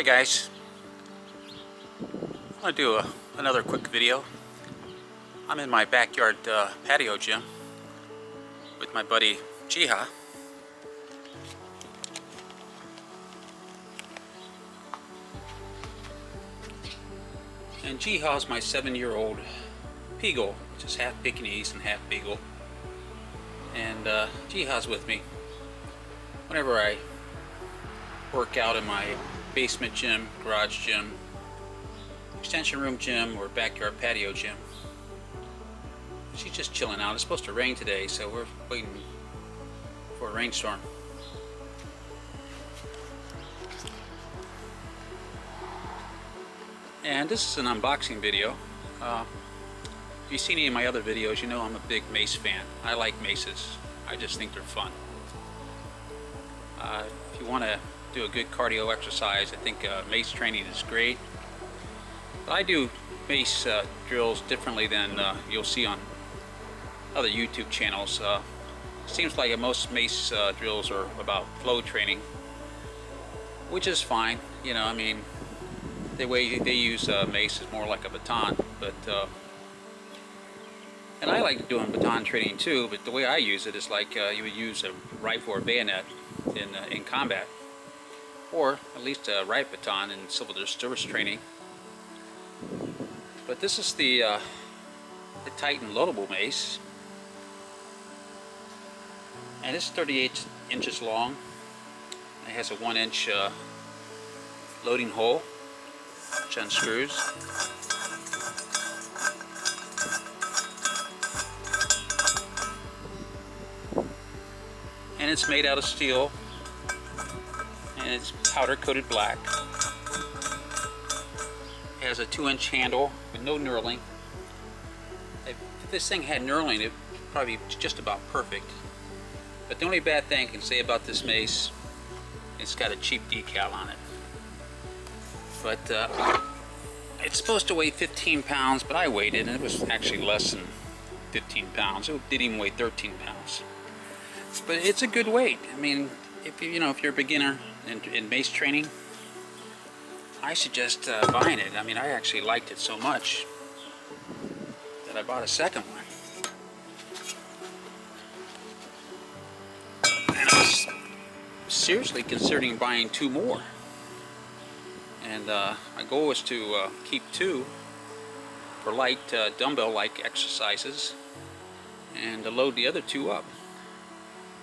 Hi guys, I'm going to do another quick video. I'm in my backyard patio gym with my buddy Jiha. And Jiha is my 7-year-old Beagle, which is half Pekingese and half Beagle. And Jiha's with me whenever I work out in my basement gym, garage gym, extension room gym, or backyard patio gym. She's just chilling out. It's supposed to rain today, so we're waiting for a rainstorm. And this is an unboxing video. If you've seen any of my other videos, you know I'm a big mace fan. I like maces. I just think they're fun. If you want to do a good cardio exercise, I think mace training is great. But I do mace drills differently than you'll see on other YouTube channels. Seems like most mace drills are about flow training, which is fine. You know, I mean, the way they use mace is more like a baton, but and I like doing baton training too, but the way I use it is like you would use a rifle or bayonet in combat, or at least a riot baton in civil service training. But this is the Titan Loadable Mace, and it's 38 inches long. It has a 1-inch loading hole, which unscrews. And it's made out of steel, and it's powder coated black. It has a 2-inch handle with no knurling. If this thing had knurling, it would probably be just about perfect. But the only bad thing I can say about this mace, it's got a cheap decal on it. But it's supposed to weigh 15 pounds, but I weighed it and it was actually less than 15 pounds. It didn't even weigh 13 pounds. But it's a good weight. I mean, if you're a beginner in mace training, I suggest buying it. I mean, I actually liked it so much that I bought a second one. And I was seriously considering buying 2 more. And my goal was to keep 2 for light dumbbell-like exercises and to load the other 2 up.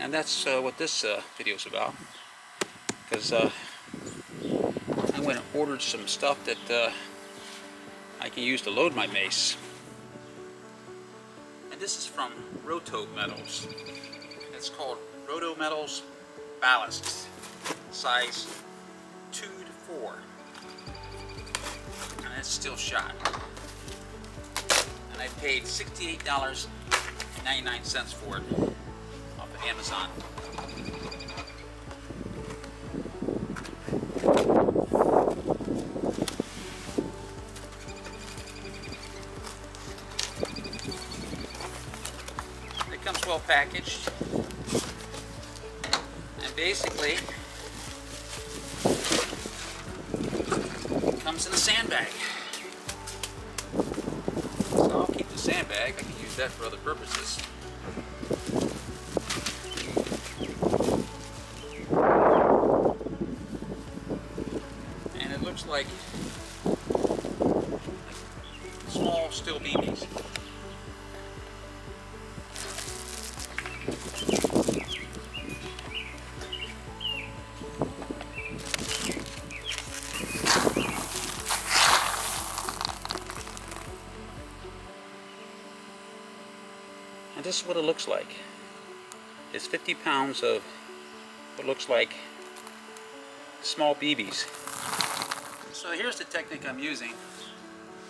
And that's what this video is about. Because I went and ordered some stuff that I can use to load my mace. And this is from Roto Metals. It's called Roto Metals Ballast, size 2 to 4. And it's still shot. And I paid $68.99 for it off of Amazon. It comes well packaged, and basically it comes in a sandbag. So I'll keep the sandbag. I can use that for other purposes. And it looks like small steel BBs. And this is what it looks like. It's 50 pounds of what looks like small BBs. So here's the technique I'm using.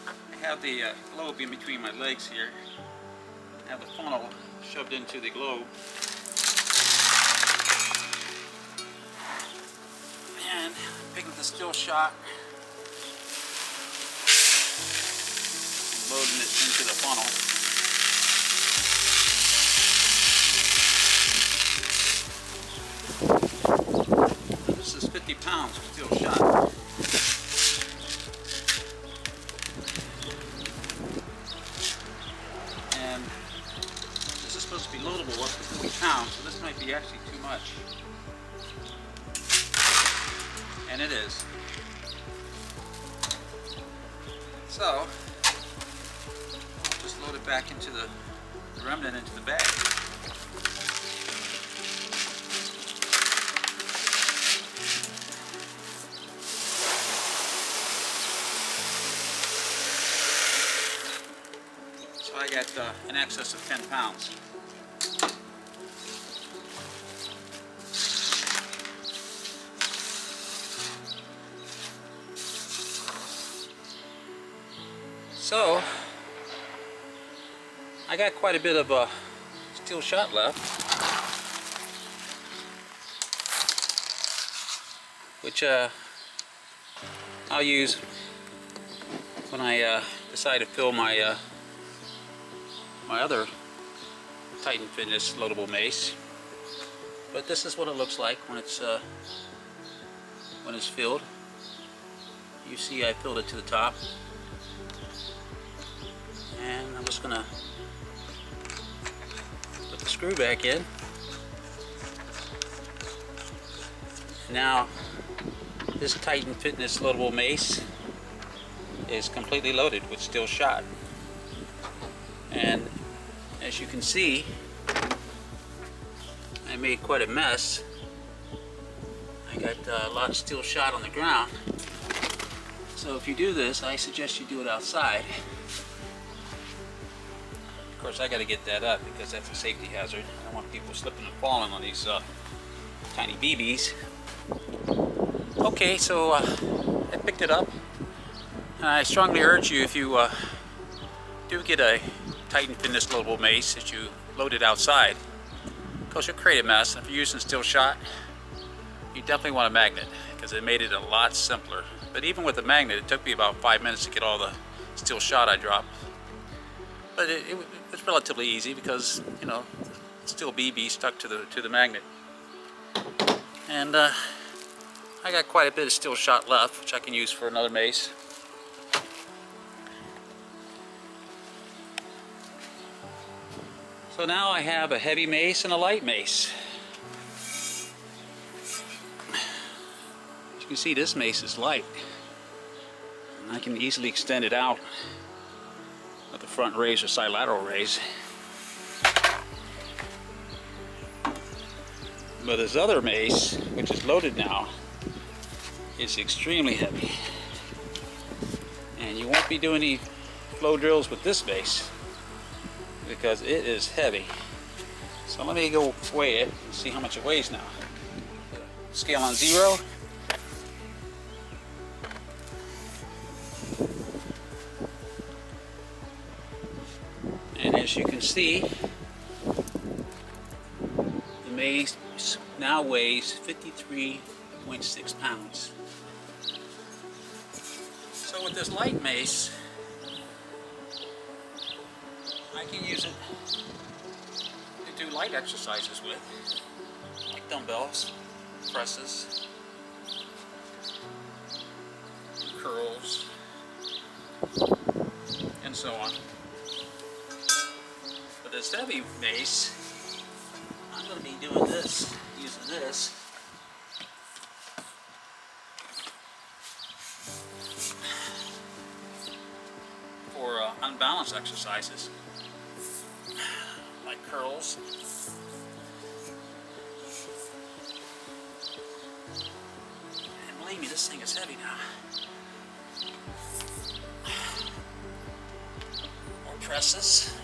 I have the globe in between my legs here. I have the funnel shoved into the globe. And picking the steel shot, loading it into the funnel. This is 50 pounds of steel shot. and it is. So, I'll just load it back into the remnant into the bag. So I got in excess of 10 pounds. So, I got quite a bit of steel shot left, which I'll use when I decide to fill my my other Titan Fitness Loadable Mace. But this is what it looks like when it's filled. You see, I filled it to the top. And I'm just gonna put the screw back in. Now, this Titan Fitness Loadable Mace is completely loaded with steel shot. And as you can see, I made quite a mess. I got a lot of steel shot on the ground. So if you do this, I suggest you do it outside. Of course, I got to get that up because that's a safety hazard. I don't want people slipping and falling on these tiny BBs. Okay, so I picked it up. And I strongly urge you, if you do get a Titan Fitness Loadable Mace, that you load it outside. Because you'll create a mess. If you're using steel shot, you definitely want a magnet because it made it a lot simpler. But even with the magnet, it took me about 5 minutes to get all the steel shot I dropped. But it was relatively easy because, you know, the steel BB stuck to the magnet. And I got quite a bit of steel shot left, which I can use for another mace. So now I have a heavy mace and a light mace. As you can see, this mace is light. And I can easily extend it out with the front raise or side lateral raise. But this other mace, which is loaded now, is extremely heavy. And you won't be doing any flow drills with this mace because it is heavy. So let me go weigh it and see how much it weighs now. Scale on 0. And as you can see, the mace now weighs 53.6 pounds. So with this light mace, I can use it to do light exercises with, like dumbbells, presses, curls, and so on. With this heavy mace, I'm going to be doing this, using this for unbalanced exercises, like curls, and believe me, this thing is heavy now. Or presses.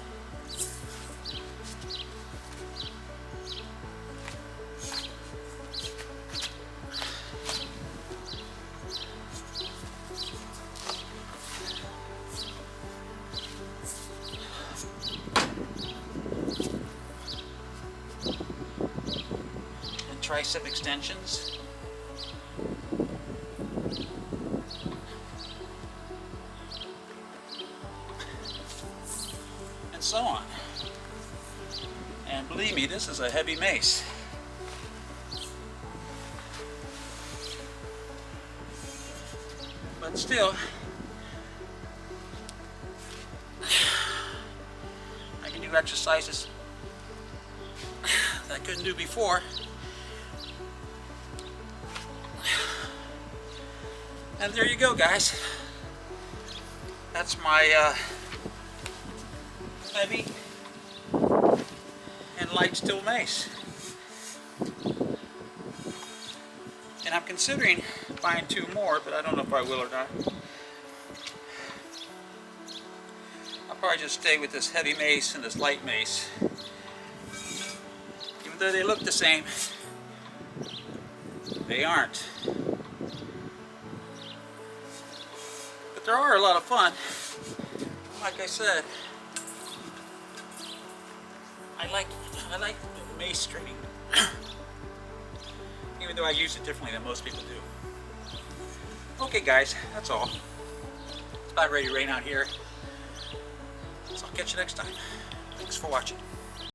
Tricep extensions. And so on. And believe me, this is a heavy mace. But still, I can do exercises that I couldn't do before. And there you go, guys. That's my heavy and light steel mace. And I'm considering buying 2 more, but I don't know if I will or not. I'll probably just stay with this heavy mace and this light mace. Even though they look the same, they aren't. But they are a lot of fun. Like I said, I like mace training. Even though I use it differently than most people do. Okay guys, that's all. It's about ready to rain out here. So I'll catch you next time. Thanks for watching.